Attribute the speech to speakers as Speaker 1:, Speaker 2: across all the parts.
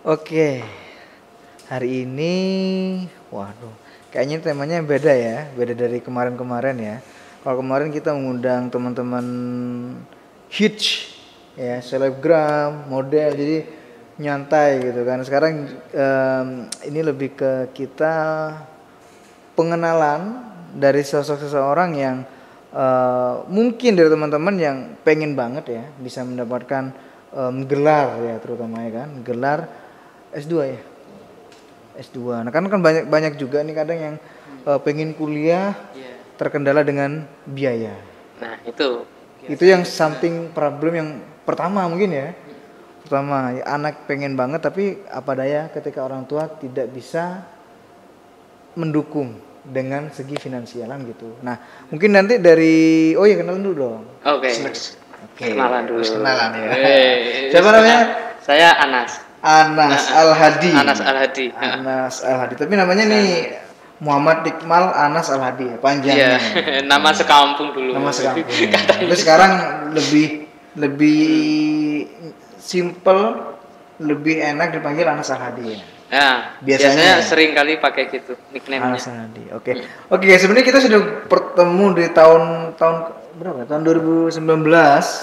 Speaker 1: Oke, hari ini, waduh, kayaknya temanya beda ya, beda dari kemarin-kemarin ya. Kalau kemarin kita mengundang teman-teman hits, ya, selebgram, model, jadi nyantai gitu kan. Sekarang ini lebih ke kita pengenalan dari sosok seseorang yang mungkin dari teman-teman yang pengen banget ya bisa mendapatkan gelar ya terutama ya kan, gelar S2 ya. S2. Nah, kan banyak juga nih kadang yang pengen kuliah terkendala dengan biaya.
Speaker 2: Nah, itu
Speaker 1: Itu yang something problem yang pertama mungkin ya. Pertama, ya, anak pengen banget tapi apa daya ketika orang tua tidak bisa mendukung dengan segi finansialan gitu. Nah, mungkin nanti dari oh ya kenalan dulu dong.
Speaker 2: oke.
Speaker 1: Oke,
Speaker 2: Kenalan dulu.
Speaker 1: harus kenalan ya. Siapa namanya?
Speaker 2: Saya Anas.
Speaker 1: Anas Al-Hadi.
Speaker 2: Anas Al-Hadi.
Speaker 1: Anas Al-Hadi. Tapi namanya nih Muhammad Iqmal Anas Al-Hadi ya, panjangnya.
Speaker 2: Iya, nama sekampung dulu.
Speaker 1: Nama sekampung. Tapi sekarang lebih lebih simple, lebih enak dipanggil Anas Al-Hadi ya.
Speaker 2: Ya, biasanya sering kali pakai gitu nickname-nya.
Speaker 1: Anas Al-Hadi. Oke. Oke, sebenarnya kita sudah bertemu di tahun berapa? Tahun 2019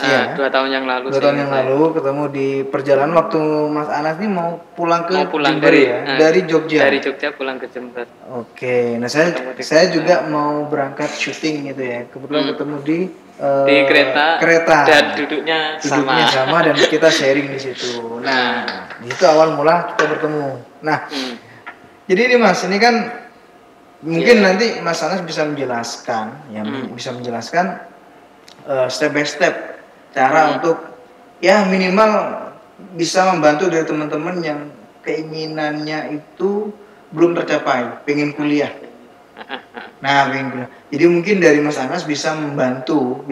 Speaker 1: ya.
Speaker 2: 2 tahun yang lalu.
Speaker 1: 2 tahun yang lalu ketemu di perjalanan waktu Mas Anas ini mau pulang ke Jember
Speaker 2: dari
Speaker 1: ya, dari Jogja.
Speaker 2: Dari Jogja pulang ke Jember.
Speaker 1: Oke. Nah, saya juga mau berangkat syuting gitu ya. Kebetulan ketemu di kereta.
Speaker 2: Dan duduknya
Speaker 1: sama dan kita sharing di situ. Nah, itu awal mula kita bertemu. Nah, jadi ini Mas, ini kan mungkin nanti Mas Anas bisa menjelaskan, ya bisa menjelaskan step by step cara untuk ya minimal bisa membantu dari teman-teman yang keinginannya itu belum tercapai, pengen kuliah. Nah, pengen kuliah. Jadi mungkin dari Mas Anas bisa membantu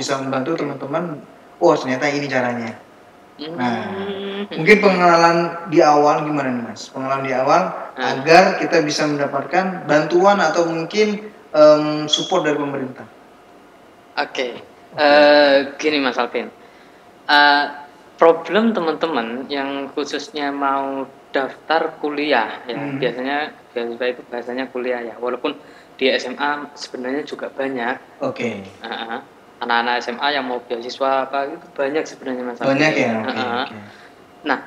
Speaker 1: teman-teman. Oh, ternyata ini caranya. Nah, mungkin pengenalan di awal gimana nih Mas? Pengenalan di awal agar kita bisa mendapatkan bantuan atau mungkin support dari pemerintah.
Speaker 2: Oke. Gini Mas Alvin. Problem teman-teman yang khususnya mau daftar kuliah ya, biasanya beasiswa itu bahasanya kuliah ya, walaupun di SMA sebenarnya juga banyak.
Speaker 1: Oke.
Speaker 2: Anak-anak SMA yang mau beasiswa apa itu banyak sebenarnya Mas.
Speaker 1: Banyak ya.
Speaker 2: Nah,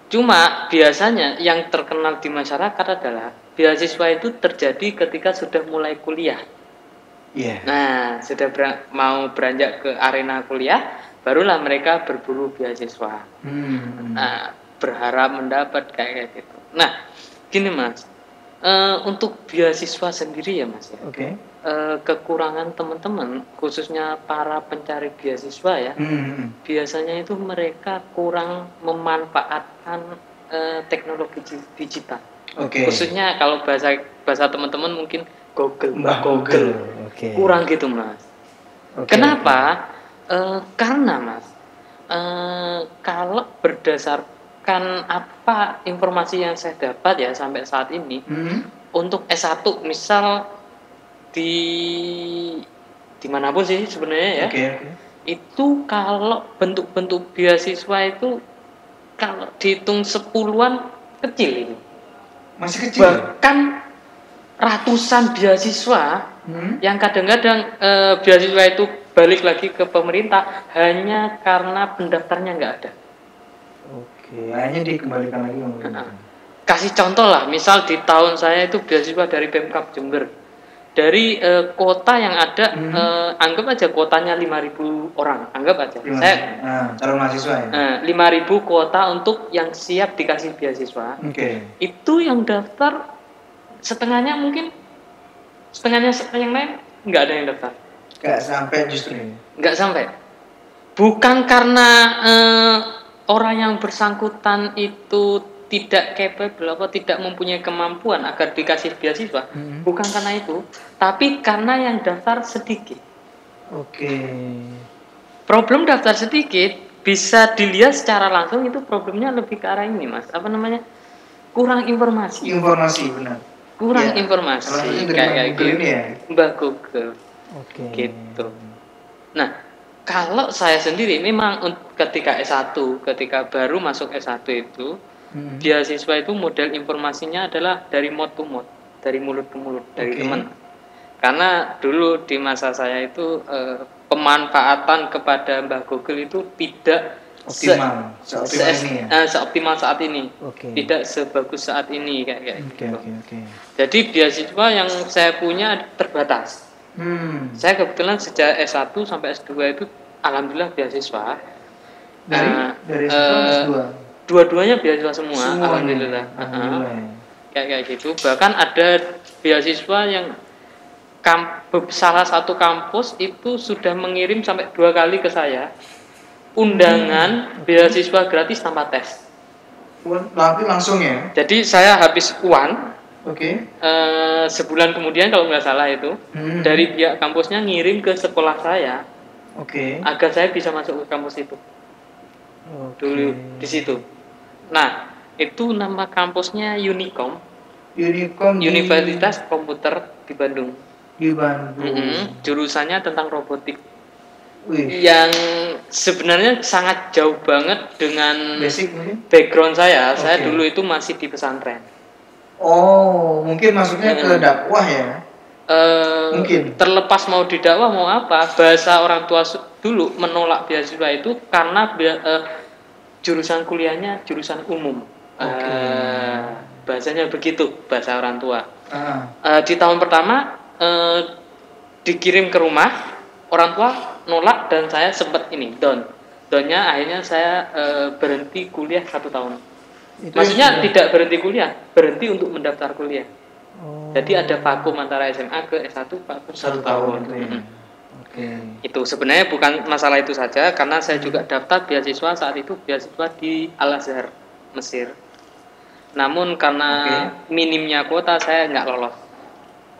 Speaker 2: cuma biasanya yang terkenal di masyarakat adalah beasiswa itu terjadi ketika sudah mulai kuliah. Nah, sudah mau beranjak ke arena kuliah, barulah mereka berburu beasiswa. Nah, berharap mendapat kayak gitu. Nah, gini Mas, untuk beasiswa sendiri ya Mas ya. Kekurangan teman-teman, khususnya para pencari beasiswa ya, biasanya itu mereka kurang memanfaatkan teknologi digital. Khususnya kalau bahasa teman-teman mungkin Google. Kurang gitu Mas. Kenapa? Karena Mas, kalau berdasarkan apa informasi yang saya dapat ya sampai saat ini, untuk S1 misal di manapun sih sebenarnya ya, itu kalau bentuk-bentuk beasiswa itu kalau dihitung 10-an kecil ini.
Speaker 1: Masih kecil.
Speaker 2: Bahkan ratusan beasiswa yang kadang-kadang beasiswa itu balik lagi ke pemerintah hanya karena pendaftarnya nggak ada.
Speaker 1: Hanya dikembalikan lagi pemerintah.
Speaker 2: Kasih contoh lah, misal di tahun saya itu beasiswa dari Pemkab Jember. Dari kota yang ada, anggap aja kotanya 5.000 orang, anggap aja. Saya
Speaker 1: calon mahasiswa ya.
Speaker 2: 5.000 kuota untuk yang siap dikasih beasiswa. Itu yang daftar setengahnya mungkin, setengahnya yang lain nggak ada yang daftar.
Speaker 1: Nggak sampai justru.
Speaker 2: Nggak sampai. Bukan karena orang yang bersangkutan itu tidak capable atau tidak mempunyai kemampuan agar dikasih beasiswa, bukan karena itu, tapi karena yang daftar sedikit. Problem daftar sedikit bisa dilihat secara langsung itu problemnya lebih ke arah ini Mas, apa namanya, kurang informasi.
Speaker 1: Benar.
Speaker 2: Kurang informasi kayak gitu
Speaker 1: ya?
Speaker 2: Mbak Google. Gitu. Nah, kalau saya sendiri memang ketika S1, ketika baru masuk S1 itu beasiswa itu model informasinya adalah dari mouth to mouth, dari mulut ke mulut, dari teman. Karena dulu di masa saya itu pemanfaatan kepada Mbah Google itu tidak seoptimal saat ini, tidak sebagus saat ini kayak gitu. Jadi beasiswa yang saya punya terbatas. Saya kebetulan sejak S1 sampai S2 itu alhamdulillah beasiswa.
Speaker 1: Dari S2?
Speaker 2: Dua-duanya beasiswa semua. Alhamdulillah. Kayak gitu. Bahkan ada beasiswa yang salah satu kampus itu sudah mengirim sampai 2 kali ke saya undangan beasiswa gratis tanpa tes.
Speaker 1: Langsung ya?
Speaker 2: Jadi saya habis UAN. Sebulan kemudian kalau nggak salah itu dari pihak kampusnya ngirim ke sekolah saya. Agar saya bisa masuk ke kampus itu. Dulu di situ. Nah, itu nama kampusnya Unicom. Universitas Komputer di Bandung. Jurusannya tentang robotik. Yang sebenarnya sangat jauh banget dengan background saya. Saya dulu itu masih di pesantren.
Speaker 1: Mungkin masuknya ke dakwah ya? Mungkin.
Speaker 2: Terlepas mau didakwah mau apa, bahasa orang tua dulu menolak beasiswa itu karena jurusan kuliahnya jurusan umum. Bahasanya begitu, bahasa orang tua. Di tahun pertama dikirim ke rumah, orang tua nolak dan saya sempat downnya akhirnya saya berhenti kuliah 1 tahun. Maksudnya tidak berhenti kuliah, berhenti untuk mendaftar kuliah. Jadi ada vakum antara SMA ke S1 vakum 1 tahun. Itu sebenarnya bukan masalah itu saja, karena saya juga daftar beasiswa saat itu, beasiswa di Al Azhar Mesir. Namun karena minimnya kuota saya nggak lolos.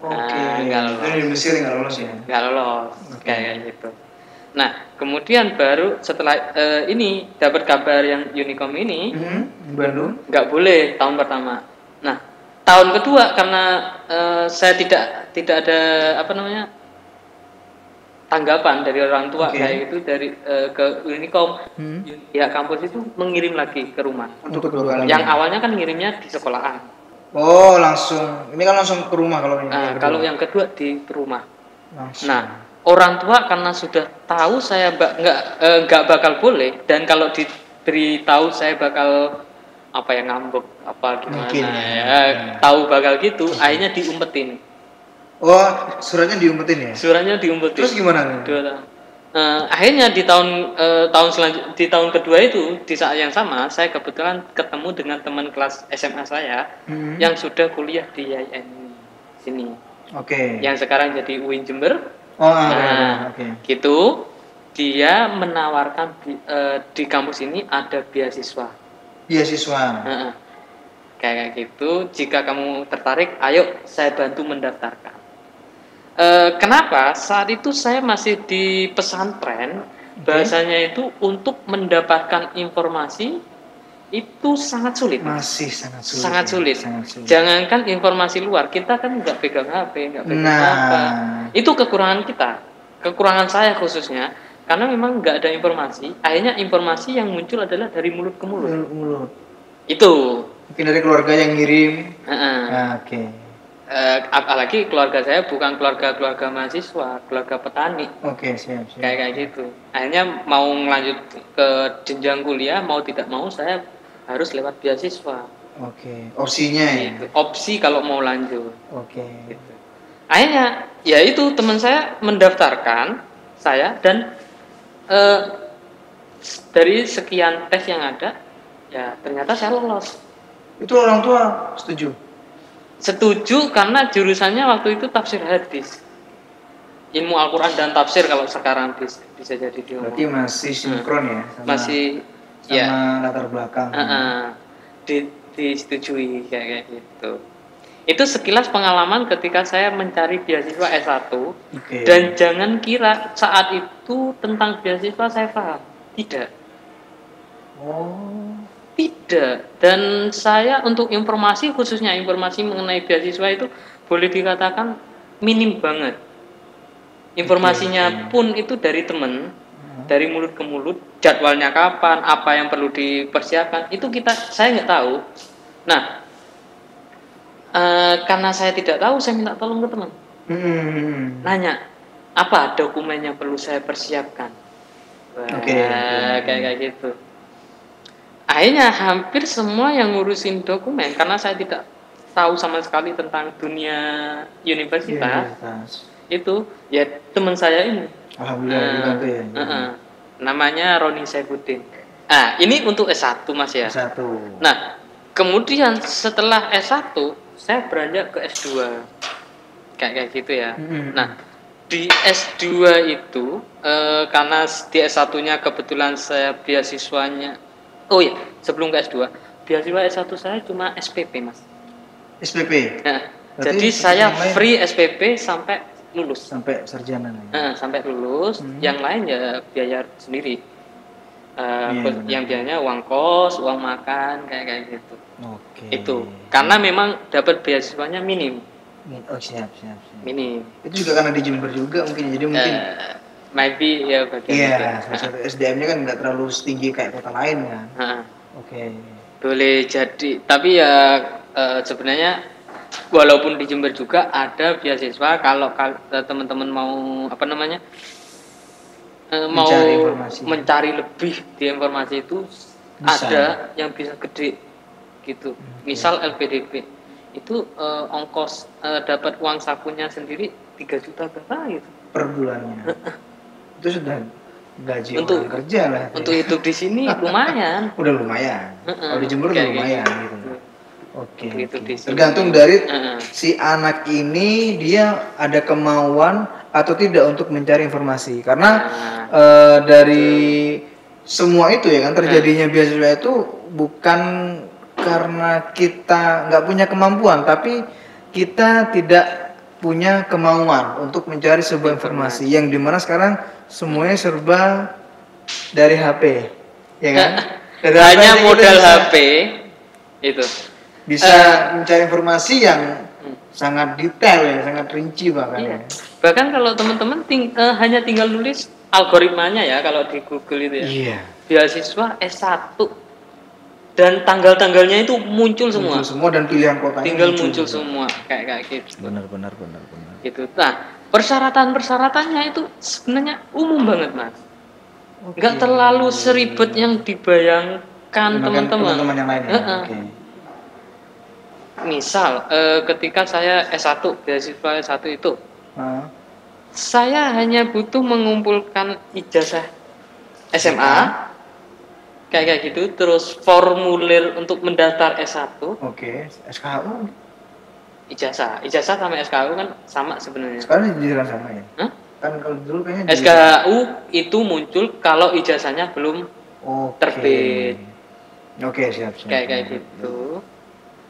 Speaker 1: Nggak lolos. Di Mesir nggak lolos ya?
Speaker 2: Nggak lolos, kayak gitu. Nah, kemudian baru setelah ini dapat kabar yang Unicom ini,
Speaker 1: di Bandung,
Speaker 2: nggak boleh tahun pertama. Nah, tahun kedua karena saya tidak ada tanggapan dari orang tua kayak itu dari ke Unicom, ya kampus itu mengirim lagi ke rumah.
Speaker 1: Untuk kedua kali.
Speaker 2: Yang awalnya kan ngirimnya di sekolahan.
Speaker 1: Langsung. Ini kan langsung ke rumah kalau ini.
Speaker 2: Kalau yang kedua di rumah. Langsung. Nah, orang tua karena sudah tahu saya nggak bakal boleh, dan kalau diberitahu saya bakal ngambek gimana tahu bakal gitu, akhirnya diumpetin.
Speaker 1: Suratnya diumpetin ya?
Speaker 2: Suratnya diumpetin.
Speaker 1: Terus gimana?
Speaker 2: Akhirnya di tahun kedua itu, di saat yang sama saya kebetulan ketemu dengan teman kelas SMA saya yang sudah kuliah di IAIN sini. Yang sekarang jadi UIN Jember. Gitu. Dia menawarkan di kampus ini ada beasiswa. Kayak gitu. Jika kamu tertarik, ayo saya bantu mendaftarkan. Kenapa? Saat itu saya masih di pesantren, bahasanya itu untuk mendapatkan informasi itu sangat sulit.
Speaker 1: Masih
Speaker 2: sangat sulit. Jangankan informasi luar, kita kan nggak pegang HP, nggak pegang apa. Itu kekurangan kita, kekurangan saya khususnya, karena memang nggak ada informasi. Akhirnya informasi yang muncul adalah dari mulut ke mulut. Itu.
Speaker 1: Mungkin dari keluarga yang ngirim.
Speaker 2: Apalagi keluarga saya bukan keluarga mahasiswa, keluarga petani.
Speaker 1: Siap.
Speaker 2: Kayak gitu. Akhirnya mau lanjut ke jenjang kuliah, mau tidak mau saya harus lewat beasiswa.
Speaker 1: Opsinya ya.
Speaker 2: Gitu. Opsi kalau mau lanjut.
Speaker 1: Gitu.
Speaker 2: Akhirnya ya itu teman saya mendaftarkan saya dan dari sekian tes yang ada, ya ternyata saya lolos.
Speaker 1: Itu orang tua
Speaker 2: Setuju karena jurusannya waktu itu tafsir hadis, ilmu Al-Quran dan tafsir kalau sekarang bisa jadi diomong.
Speaker 1: Berarti masih sinkron ya? Sama latar belakang.
Speaker 2: Disetujui kayak gitu. Itu sekilas pengalaman ketika saya mencari beasiswa S1. Dan jangan kira saat itu tentang beasiswa saya paham. Tidak. Tidak. Dan saya untuk informasi, khususnya informasi mengenai beasiswa itu boleh dikatakan minim banget. Informasinya pun itu dari teman. dari mulut ke mulut, jadwalnya kapan, apa yang perlu dipersiapkan, itu saya nggak tahu. Nah, karena saya tidak tahu, saya minta tolong ke teman. Nanya, apa dokumen yang perlu saya persiapkan? Kayak gitu. Akhirnya hampir semua yang ngurusin dokumen, karena saya tidak tahu sama sekali tentang dunia universitas. Itu ya teman saya ini.
Speaker 1: Alhamdulillah ya.
Speaker 2: Namanya Roni Saifuddin. Ini untuk S1 Mas ya.
Speaker 1: S1.
Speaker 2: Nah, kemudian setelah S1 saya beranjak ke S2. Kayak gitu ya. Nah, di S2 itu karena di S1-nya kebetulan saya beasiswanya. Oh iya, sebelum ke S2, beasiswa S1 saya cuma SPP, Mas.
Speaker 1: SPP.
Speaker 2: Nah, jadi saya free SPP sampai lulus.
Speaker 1: Sampai sarjana.
Speaker 2: Sampai lulus, yang lain ya biaya sendiri. Yang biayanya uang kos, uang makan, kayak gitu. Itu karena memang dapat beasiswanya minim.
Speaker 1: Siap.
Speaker 2: Minim.
Speaker 1: Itu juga karena di Jember juga mungkin, jadi mungkin.
Speaker 2: Maybe ya bagian
Speaker 1: itu. SDM-nya kan nggak terlalu setinggi kayak kota lain kan.
Speaker 2: Boleh jadi, tapi ya sebenarnya walaupun di Jember juga ada beasiswa, kalau teman-teman mau mau mencari lebih di informasi itu bisa. Ada yang bisa gede gitu. Misal LPDP itu ongkos dapat uang sakunya sendiri 3 juta berapa gitu
Speaker 1: per bulannya. Itu sudah gaji untuk orang kerja lah.
Speaker 2: Untuk hidup di sini lumayan.
Speaker 1: Udah lumayan. Kalau di Jember udah lumayan gitu. Tergantung dari si anak ini dia ada kemauan atau tidak untuk mencari informasi. Karena dari semua itu ya kan terjadinya beasiswa itu bukan karena kita nggak punya kemampuan, tapi kita tidak punya kemauan untuk mencari sebuah informasi yang dimana sekarang semuanya serba dari HP, ya kan?
Speaker 2: Hanya modal HP itu
Speaker 1: bisa mencari informasi yang sangat detail ya, sangat rinci bahkan.
Speaker 2: Iya. Bahkan kalau teman-teman hanya tinggal nulis algoritmanya ya kalau di Google itu ya.
Speaker 1: Iya.
Speaker 2: Beasiswa S1 dan tanggal-tanggalnya itu muncul semua.
Speaker 1: Muncul semua dan pilihan kotanya
Speaker 2: tinggal muncul semua kayak gitu.
Speaker 1: Benar.
Speaker 2: Gitu. Nah, persyaratan-persyaratannya itu sebenarnya umum banget, Mas. Nggak terlalu seribet yang dibayangkan teman-teman
Speaker 1: yang lain.
Speaker 2: Misal ketika saya S1, beasiswa S1 itu saya hanya butuh mengumpulkan ijazah SMA kayak gitu, terus formulir untuk mendaftar S1.
Speaker 1: SKU.
Speaker 2: Ijazah sama SKU kan sama sebenarnya.
Speaker 1: Sekarang dijelaskan sama ya? Kan kalau dulu kayaknya
Speaker 2: SKU itu muncul kalau ijazahnya belum terbit.
Speaker 1: Siap.
Speaker 2: Kayak gitu.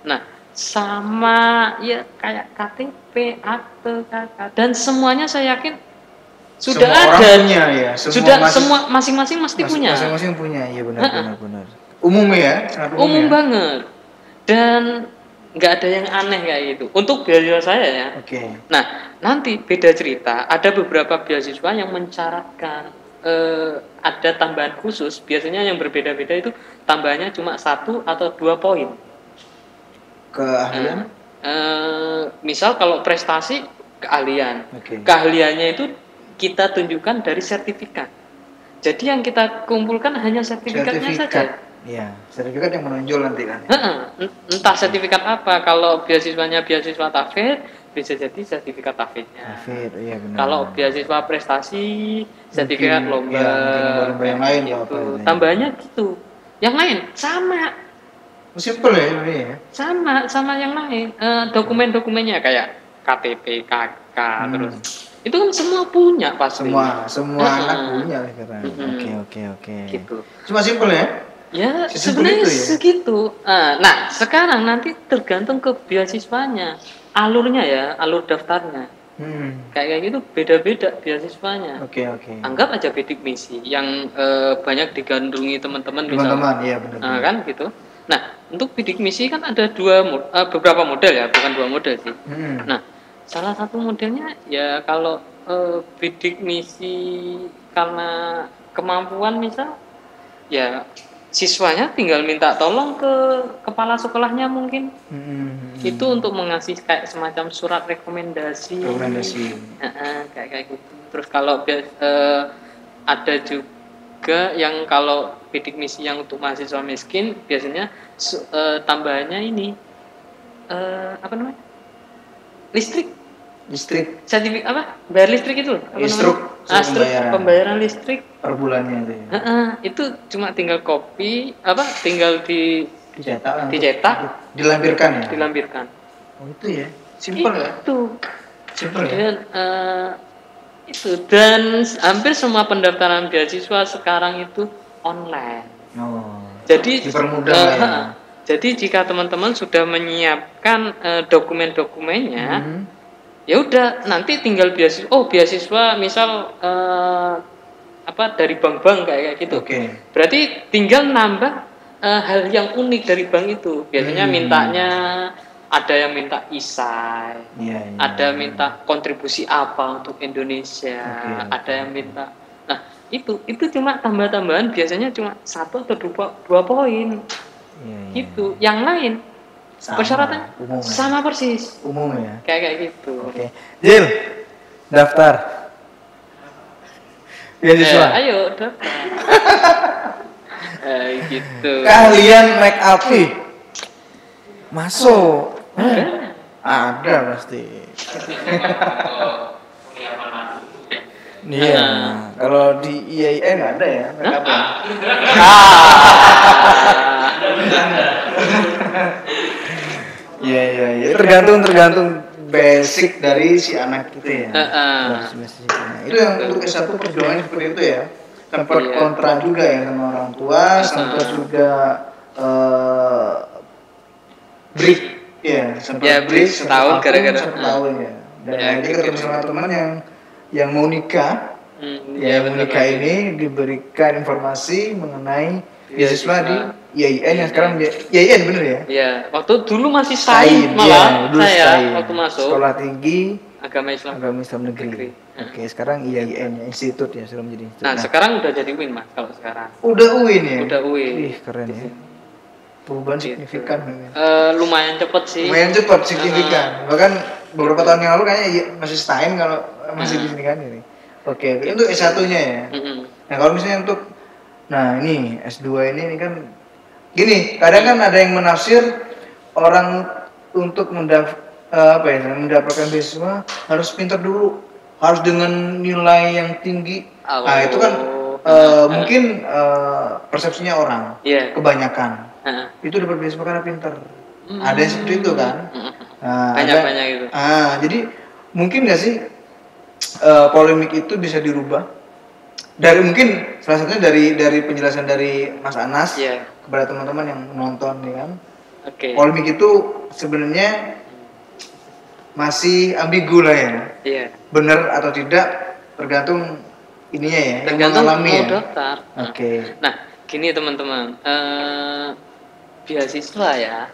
Speaker 2: Nah, sama ya kayak KTP, akte, KK, dan semuanya saya yakin sudah
Speaker 1: semua
Speaker 2: ada.
Speaker 1: Ya.
Speaker 2: Semua masing-masing mesti punya.
Speaker 1: Masing-masing punya, iya benar. Umum ya, sangat
Speaker 2: umum banget. Dan nggak ada yang aneh kayak gitu. Untuk beasiswa saya ya. Nah, nanti beda cerita. Ada beberapa beasiswa yang mensyaratkan ada tambahan khusus. Biasanya yang berbeda-beda itu tambahannya cuma 1 atau 2 poin.
Speaker 1: Keahlian?
Speaker 2: Misal kalau prestasi keahlian. Keahliannya itu kita tunjukkan dari sertifikat. Jadi yang kita kumpulkan hanya sertifikatnya saja.
Speaker 1: Iya, sertifikat yang menonjol nanti kan.
Speaker 2: Entah sertifikat apa. Kalau beasiswanya beasiswa TAFID, bisa jadi sertifikat TAFID-nya.
Speaker 1: Iya benar.
Speaker 2: Kalau beasiswa prestasi, sertifikat lomba.
Speaker 1: Lomba yang lain
Speaker 2: gitu. Tambahannya gitu. Yang lain sama.
Speaker 1: Simpel ya ini ya.
Speaker 2: Sama yang lain. Dokumen-dokumennya kayak KTP, KK, terus itu kan semua punya pasti.
Speaker 1: Semua anak punya sekarang. Oke.
Speaker 2: Gitu.
Speaker 1: Cuma simpel ya?
Speaker 2: Ya sebenarnya segitu. Nah sekarang nanti tergantung ke beasiswanya, alurnya ya, alur daftarnya. Kayak gitu beda-beda beasiswanya.
Speaker 1: Oke.
Speaker 2: Anggap aja bidik misi yang banyak digandrungi teman-teman
Speaker 1: misalnya. Iya benar.
Speaker 2: Kan gitu. Nah untuk bidik misi kan ada beberapa model ya, bukan 2 model sih. Nah salah satu modelnya ya kalau bidik misi karena kemampuan misal ya siswanya tinggal minta tolong ke kepala sekolahnya mungkin. Itu untuk mengasih kayak semacam surat rekomendasi. Kayak gitu. Terus kalau ada juga yang kalau bidik misi yang untuk mahasiswa miskin biasanya tambahannya ini apa namanya? Listrik sertifikat apa? Bayar listrik itu apa namanya? Pembayaran listrik
Speaker 1: per bulannya itu.
Speaker 2: Itu cuma tinggal copy tinggal dicetak
Speaker 1: dilampirkan ya.
Speaker 2: Dilampirkan.
Speaker 1: Oh itu ya. Simpel ya. Simpel ya.
Speaker 2: Itu dan hampir semua pendaftaran beasiswa sekarang itu online. Jadi
Speaker 1: dipermudah ya.
Speaker 2: Jadi jika teman-teman sudah menyiapkan dokumen-dokumennya, ya udah nanti tinggal beasiswa misal dari bank-bank kayak gitu. Berarti tinggal nambah hal yang unik dari bank itu. Biasanya mintanya ada yang minta isai, ada minta kontribusi apa untuk Indonesia, ada yang minta. Nah itu cuma tambah-tambahan biasanya cuma 1 atau 2 poin. Gitu. Yang lain persyaratan sama persis.
Speaker 1: Umum ya.
Speaker 2: Kayak gitu.
Speaker 1: Jil, daftar. Beasiswa.
Speaker 2: Ayo daftar. Gitu.
Speaker 1: Keahlian make up masuk. Ada pasti. Iya. Kalau di IAIN ada ya make up. Iya. Tergantung basic dari si anak itu ya. Itu yang untuk S1 perjuangannya seperti itu ya. Sempat kontra juga ya sama orang tua, sempat juga break ya, sempat break setahun gara-gara setahun ya. Dan akhirnya ketemu sama teman yang mau nikah. Mau nikah ini diberikan informasi mengenai beasiswa di IAIN yang sekarang IAIN bener ya?
Speaker 2: Iya, waktu dulu masih SAIN malah waktu masuk.
Speaker 1: Sekolah Tinggi
Speaker 2: Agama Islam
Speaker 1: Negeri. Oke, sekarang IAIN ya, institut ya, sudah menjadi institut.
Speaker 2: Nah, sekarang udah jadi UIN Mas kalau sekarang.
Speaker 1: Udah UIN ya?
Speaker 2: Udah UIN.
Speaker 1: Ih, keren ya. Perubahan signifikan.
Speaker 2: Lumayan cepet sih.
Speaker 1: Lumayan cepet, signifikan. Bahkan beberapa tahun yang lalu kayaknya masih STAIN kalau masih di sini kan ini. Oke, itu S1-nya ya. Nah, kalau misalnya untuk ini S2 ini kan gini, kadang kan ada yang menafsir orang untuk mendapatkan beasiswa harus pintar dulu, harus dengan nilai yang tinggi. Nah, itu kan mungkin persepsinya orang, kebanyakan. Itu dapat beasiswa karena pintar. Ada yang seperti itu kan?
Speaker 2: Banyak gitu.
Speaker 1: Jadi mungkin nggak sih polemik itu bisa dirubah? Mungkin salah satunya dari penjelasan dari Mas Anas kepada teman-teman yang nonton ya kan. Polemik itu sebenarnya masih ambigu lah ya. Benar atau tidak tergantung ininya ya.
Speaker 2: Tergantung
Speaker 1: mau
Speaker 2: daftar. Nah, gini teman-teman, beasiswa ya.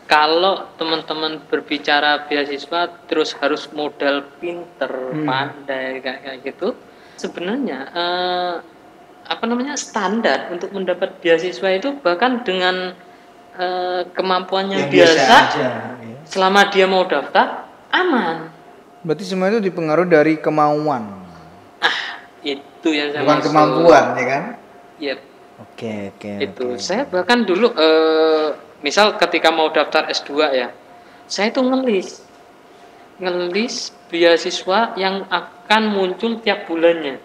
Speaker 2: Kalau teman-teman berbicara beasiswa terus harus modal pinter, pandai kayak gitu, sebenarnya standar untuk mendapat beasiswa itu bahkan dengan kemampuannya biasa aja, ya. Selama dia mau daftar aman.
Speaker 1: Berarti semua itu dipengaruhi dari kemauan.
Speaker 2: Itu yang saya
Speaker 1: bukan kemampuan ya kan?
Speaker 2: Iya.
Speaker 1: Oke.
Speaker 2: Itu saya bahkan dulu misal ketika mau daftar S2 ya, saya itu ngelis beasiswa yang akan muncul tiap bulannya.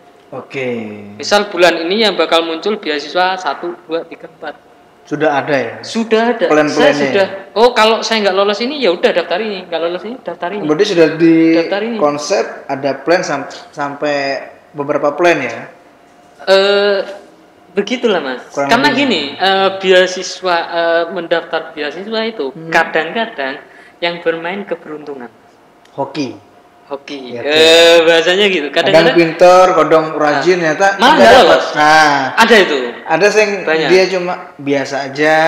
Speaker 2: Misal bulan ini yang bakal muncul beasiswa 1, 2, 3, 4.
Speaker 1: Sudah ada ya?
Speaker 2: Sudah ada. Saya sudah. Kalau saya nggak lolos ini ya udah daftar ini, nggak lolos ini daftar ini.
Speaker 1: Berarti sudah di konsep ada plan sampai beberapa plan ya?
Speaker 2: Begitulah Mas. Karena gini, beasiswa mendaftar beasiswa itu kadang-kadang yang bermain keberuntungan.
Speaker 1: Hoki.
Speaker 2: Bahasanya gitu.
Speaker 1: Kadang pinter, kadang rajin ternyata
Speaker 2: malah lolos. Ada itu.
Speaker 1: Ada yang dia cuma biasa aja,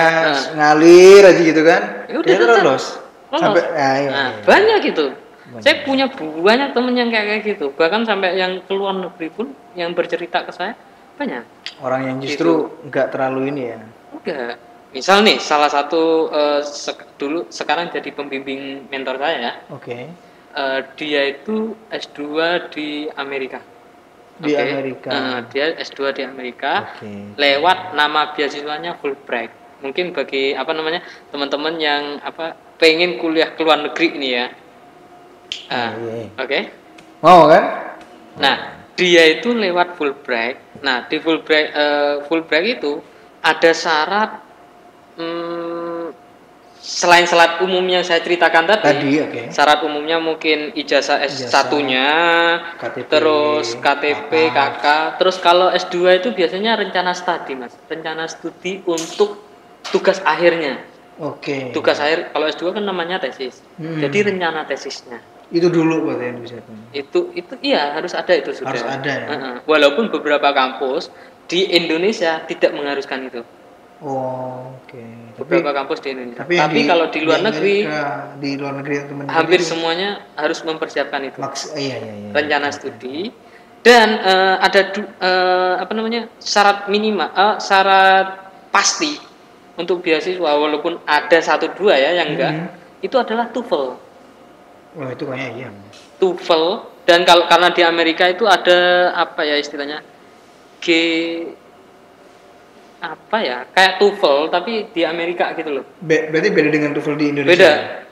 Speaker 1: ngalir aja gitu kan.
Speaker 2: Dia lolos.
Speaker 1: Sampai
Speaker 2: banyak gitu. Saya punya banyak temen yang kayak gitu, bahkan sampai yang keluar negeri pun yang bercerita ke saya banyak.
Speaker 1: Orang yang justru nggak terlalu ini ya.
Speaker 2: Enggak. Misal nih, salah satu dulu sekarang jadi pembimbing mentor saya ya.
Speaker 1: Oke.
Speaker 2: Dia itu S2 di Amerika.
Speaker 1: Di Amerika.
Speaker 2: Dia S2 di Amerika. Lewat nama beasiswanya Fulbright. Mungkin bagi teman-teman yang pengen kuliah ke luar negeri ini ya. Oke.
Speaker 1: Mau kan?
Speaker 2: Nah, dia itu lewat Fulbright. Nah, di Fulbright itu ada syarat selain syarat umum yang saya ceritakan tadi, syarat umumnya mungkin ijazah S1-nya, terus KTP, KK, terus kalau S2 itu biasanya rencana studi, Mas. Rencana studi untuk tugas akhirnya. Tugas akhir kalau S2 kan namanya tesis. Jadi rencana tesisnya.
Speaker 1: Itu dulu berarti yang bisa.
Speaker 2: Itu iya harus ada itu sudah.
Speaker 1: Harus ada ya.
Speaker 2: Walaupun beberapa kampus di Indonesia tidak mengharuskan itu. Beberapa kampus di Indonesia. Tapi kalau di luar negeri, hampir semuanya harus mempersiapkan itu. Rencana studi dan ada syarat minimal, syarat pasti untuk beasiswa walaupun ada 1-2 ya yang enggak, itu adalah TOEFL.
Speaker 1: Itu kayaknya iya.
Speaker 2: TOEFL dan karena di Amerika itu ada istilahnya kayak TOEFL tapi di Amerika gitu loh.
Speaker 1: Berarti beda dengan TOEFL di Indonesia.